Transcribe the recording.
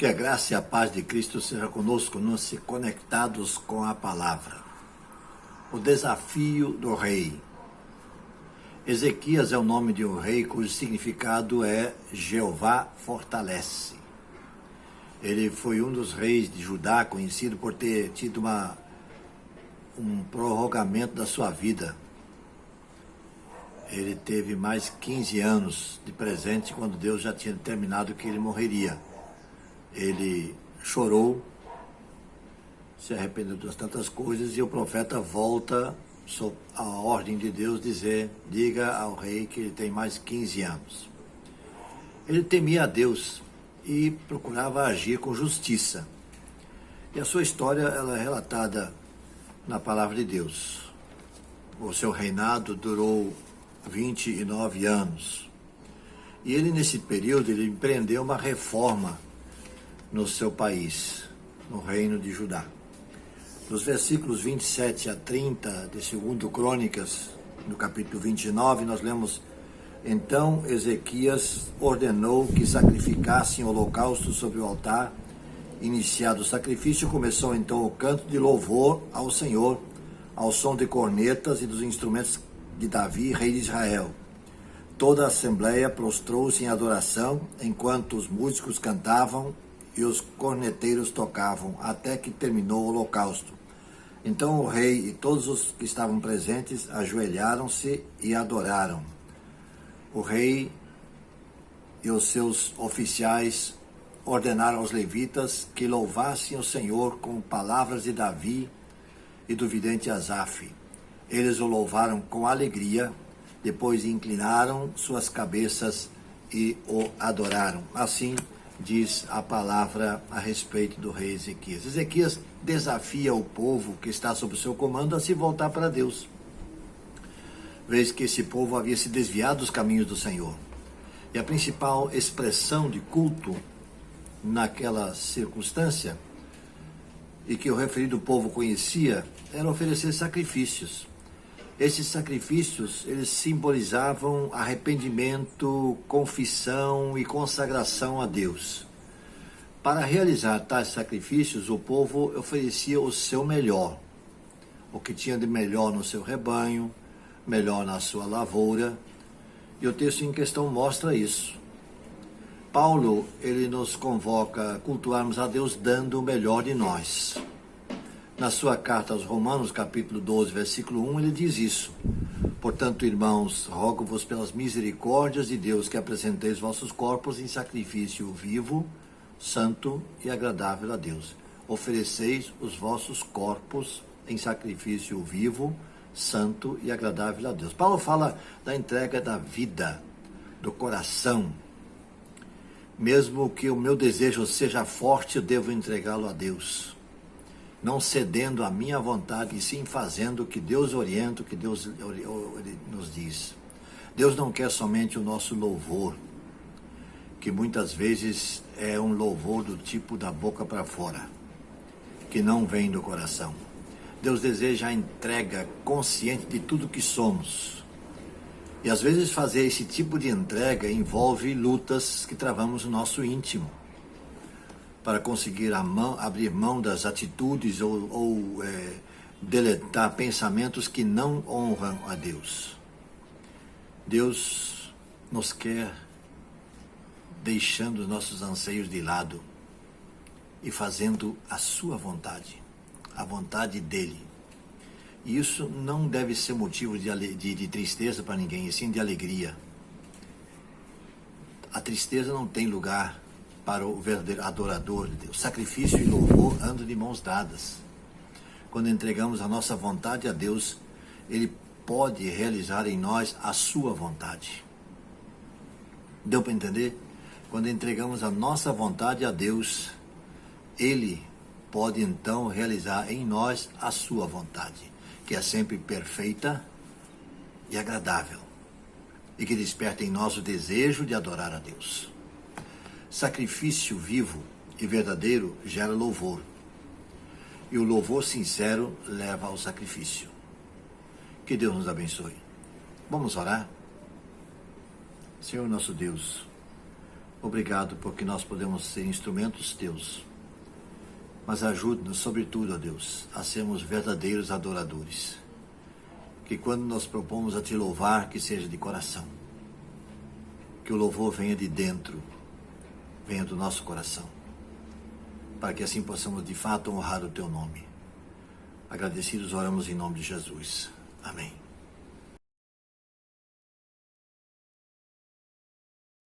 Que a graça e a paz de Cristo seja conosco, nos conectados com a palavra. O desafio do rei. Ezequias é o nome de um rei cujo significado é Jeová fortalece. Ele foi um dos reis de Judá, conhecido por ter tido um prorrogamento da sua vida. Ele teve mais 15 anos de presente quando Deus já tinha determinado que ele morreria. Ele chorou, se arrependeu de tantas coisas e o profeta volta à ordem de Deus diga ao rei que ele tem mais 15 anos. Ele temia a Deus e procurava agir com justiça. E a sua história ela é relatada na palavra de Deus. O seu reinado durou 29 anos. E ele, nesse período, ele empreendeu uma reforma no seu país, no reino de Judá. Nos versículos 27 a 30 de 2 Crônicas, no capítulo 29, nós lemos: Então Ezequias ordenou que sacrificassem holocausto sobre o altar. Iniciado o sacrifício, começou então o canto de louvor ao Senhor, ao som de cornetas e dos instrumentos de Davi, rei de Israel. Toda a assembleia prostrou-se em adoração, enquanto os músicos cantavam e os corneteiros tocavam, até que terminou o holocausto. Então o rei e todos os que estavam presentes ajoelharam-se e adoraram. O rei e os seus oficiais ordenaram aos levitas que louvassem o Senhor com palavras de Davi e do vidente Asaf. Eles o louvaram com alegria, depois inclinaram suas cabeças e o adoraram. Assim diz a palavra a respeito do rei Ezequias. Ezequias desafia o povo que está sob o seu comando a se voltar para Deus, vez que esse povo havia se desviado dos caminhos do Senhor. E a principal expressão de culto naquela circunstância, e que o referido povo conhecia, era oferecer sacrifícios. Esses sacrifícios, eles simbolizavam arrependimento, confissão e consagração a Deus. Para realizar tais sacrifícios, o povo oferecia o seu melhor, o que tinha de melhor no seu rebanho, melhor na sua lavoura, e o texto em questão mostra isso. Paulo, ele nos convoca a cultuarmos a Deus dando o melhor de nós. Na sua carta aos Romanos, capítulo 12, versículo 1, ele diz isso: Portanto, irmãos, rogo-vos pelas misericórdias de Deus que apresenteis vossos corpos em sacrifício vivo, santo e agradável a Deus. Ofereceis os vossos corpos em sacrifício vivo, santo e agradável a Deus. Paulo fala da entrega da vida, do coração. Mesmo que o meu desejo seja forte, eu devo entregá-lo a Deus. Não cedendo à minha vontade, e sim fazendo o que Deus orienta, o que Deus nos diz. Deus não quer somente o nosso louvor, que muitas vezes é um louvor do tipo da boca para fora, que não vem do coração. Deus deseja a entrega consciente de tudo que somos. E às vezes fazer esse tipo de entrega envolve lutas que travamos no nosso íntimo, para conseguir abrir mão das atitudes ou deletar pensamentos que não honram a Deus. Deus nos quer deixando os nossos anseios de lado e fazendo a sua vontade, a vontade dele. E isso não deve ser motivo de tristeza para ninguém, e sim de alegria. A tristeza não tem lugar para o verdadeiro adorador de Deus. Sacrifício e louvor andam de mãos dadas. Quando entregamos a nossa vontade a Deus, Ele pode realizar em nós a sua vontade. Deu para entender? Quando entregamos a nossa vontade a Deus, Ele pode então realizar em nós a sua vontade, que é sempre perfeita e agradável, e que desperta em nós o desejo de adorar a Deus. Sacrifício vivo e verdadeiro gera louvor, e o louvor sincero leva ao sacrifício. Que Deus nos abençoe. Vamos orar? Senhor nosso Deus, Obrigado porque nós podemos ser instrumentos teus. Mas ajude-nos, sobretudo, ó Deus, a sermos verdadeiros adoradores. Que quando nos propomos a te louvar, que seja de coração. Que o louvor venha de dentro, venha do nosso coração. Para que assim possamos de fato honrar o teu nome. Agradecidos oramos em nome de Jesus. Amém.